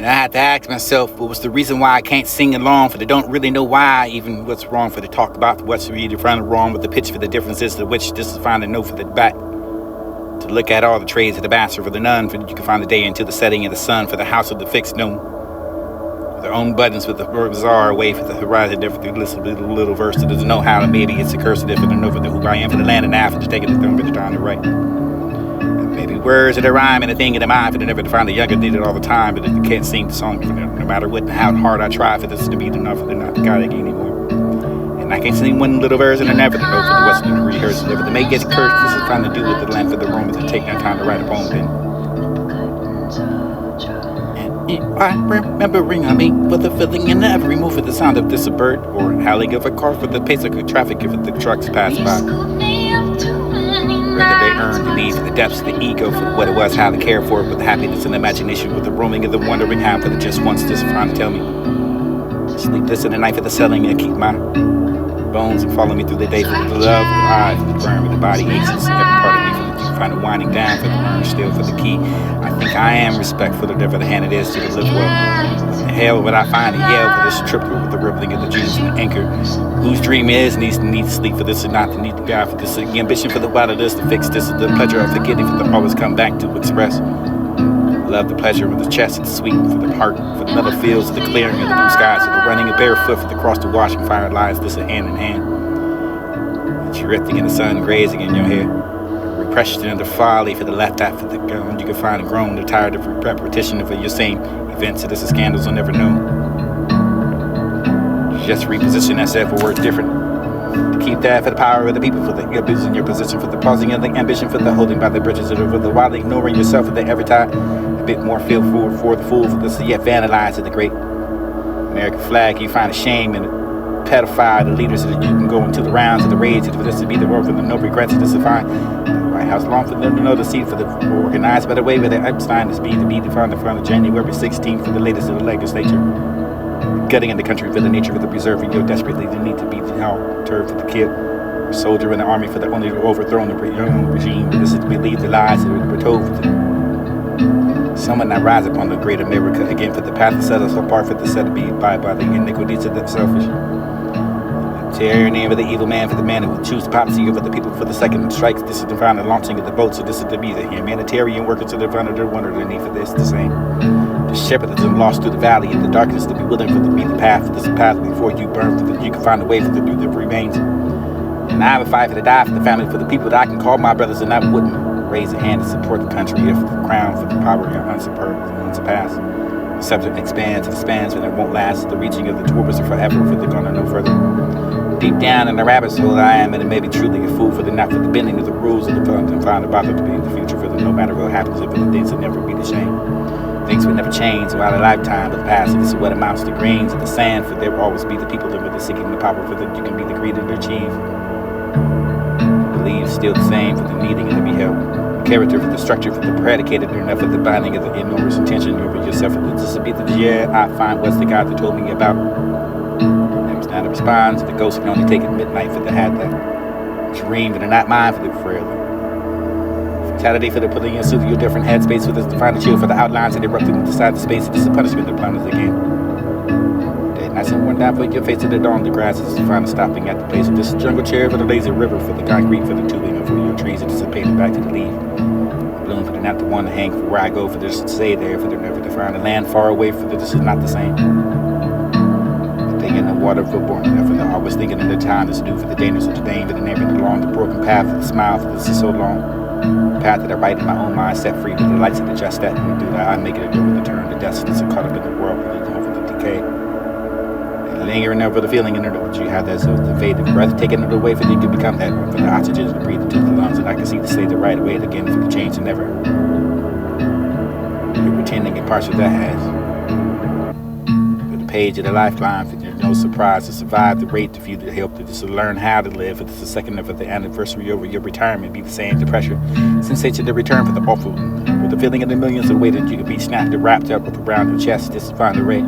And I had to ask myself, what was the reason why I can't sing along, for they don't really know why, even what's wrong for the talk about, what's really wrong with the pitch for the differences, to which this is fine to know for the back. To look at all the trades of the bastard for the none, for you can find the day into the setting of the sun, for the house of the fixed noon. For their own buttons, for the bizarre way, for the horizon, for the little verse that doesn't know how, and maybe it's a cursive, for the know for the who I am, for the land and half, and just taking the thumb for the time to write. Maybe words that rhyme and a thing in the mind, for they never to find the younger did it all the time, but they can't sing the song for them, no matter what and how hard I try for this to be enough, for they're not the guy they anymore. And I can't sing one little verse and I never know for the Western to rehearse it. Never the make gets cursed, this is trying to do with the land for the Romans and take that time to write a poem then. And I remembering I mean with the feeling in every move of the sound of this a bird, or howling of a car for the pace of traffic if the trucks pass by. Whether they earn the need for the depths of the ego, for what it was, how to care for it, with the happiness and imagination, with the roaming of the wondering how, for the just once this trying to tell me. Sleep this in the night for the selling and keep my bones and follow me through the day, for the love, for the eye, for the burn, for the body aches, every part of me, for the find the winding down, for the burn still, for the key. I think I am respect for the hand it is to live well. Hell would I find a yell for this trip with the rippling of the dreams and the anchor. Whose dream is needs to sleep for this and not to need the God for this. The ambition for the wild this to fix this is the pleasure of forgetting for the always come back to express. Love the pleasure of the chest and sweet for the heart, for the meadow fields, for the clearing of the blue skies, for the running of barefoot, for the cross to wash and fire lies this a hand in hand. Drifting in the sun, grazing in your hair. Repression of the folly for the left eye, for the gun. You can find a groan, the tired of repetition for your same events. So this is scandals I'll never know. Just reposition that self for words different. To keep that for the power of the people, for the abusing your position, for the pausing of the ambition, for the holding by the bridges of the wildly ignoring yourself, for the every time a bit more feel for the fool, for this yet vandalize of the great American flag. You find a shame in it. Pedophile, the leaders that you can go into the rounds of the raids, for this to be the world, for the no regrets, this to find the White House long for them to know the seat, for the organized by the way where the Epstein is being to be defined from January 16th for the latest of the legislature. Gutting in the country for the nature of the preserving, you desperately the need to be altered for the kid. A soldier in the army for the only to overthrow the regime, but this is to believe the lies that were told for the someone that rise upon the great America again for the path to set us apart, for the set to be by the iniquities of the selfish. Tyranny over the evil man, for the man who will choose the policy over the people, for the second strikes. This is to find the launching of the boat, so this is to be the humanitarian workers to the find of their wonder the need for this the same. The shepherd that's lost through the valley in the darkness to be willing for the be the path, for this path before you burn, for that you can find a way for the do that remains. And I would fight for the die for the family, for the people that I can call my brothers, and I wouldn't raise a hand to support the country if the crown for the power unsurpassed. The subject expands and expands, and it won't last. The reaching of the tours are forever, for they're gonna know further. Deep down in the rabbit's hole I am, and it may be truly a fool for the not for the bending of the rules of the fun and find about it to be in the future, for the no matter what happens, if the things will never be the same. Things will never change throughout a lifetime of the past, and this is what amounts to grains of the sand, for there will always be the people that are seeking the power, for that you can be the greedy to achieve. Believe still the same, for the needing and to be held. Character for the structure, for the predicated enough of the binding of the enormous intention over yourself, for this will be the year I find what's the God that told me about. Now to respond to the ghost can only take at midnight for the had that dream that are not mine for the frail. Fatality for the putting into your different headspace, for this to find the chill for the outlines that erupted inside the space. This is punishment of planets again. Dead nights and worn down for your face to the dawn. The grass is finally stopping at the place of this jungle chair for the lazy river, for the concrete for the tubing, and for your trees that dissipated back to the leaf. Bloom for the not the one to hang for where I go, for this to stay there, for the never to find a land far away, for this is not the same. In the water for born enough, and I was thinking in the time that's due for the dangers of the name, for the name of the long, the broken path, for the smile, for this is so long. Path that I write in my own mind, set free to the lights of the just that, and do that I make it over the turn, the destinies are caught up in the world, over the decay. And lingering over the feeling in it, what you have that so the faded breath, taking it away for you to become that one, for the oxygen to breathe into the lungs, and I can see the state the right away again for the change and never. You're pretending in parts of that has. Page of the lifeline, for there's no surprise to survive the rate if you help to just learn how to live. If it's the second of the anniversary over your retirement, be the same, the pressure, sensation, the return for the awful, with the feeling of the millions of weight that you could be snapped and wrapped up around the chest, just to find the rate.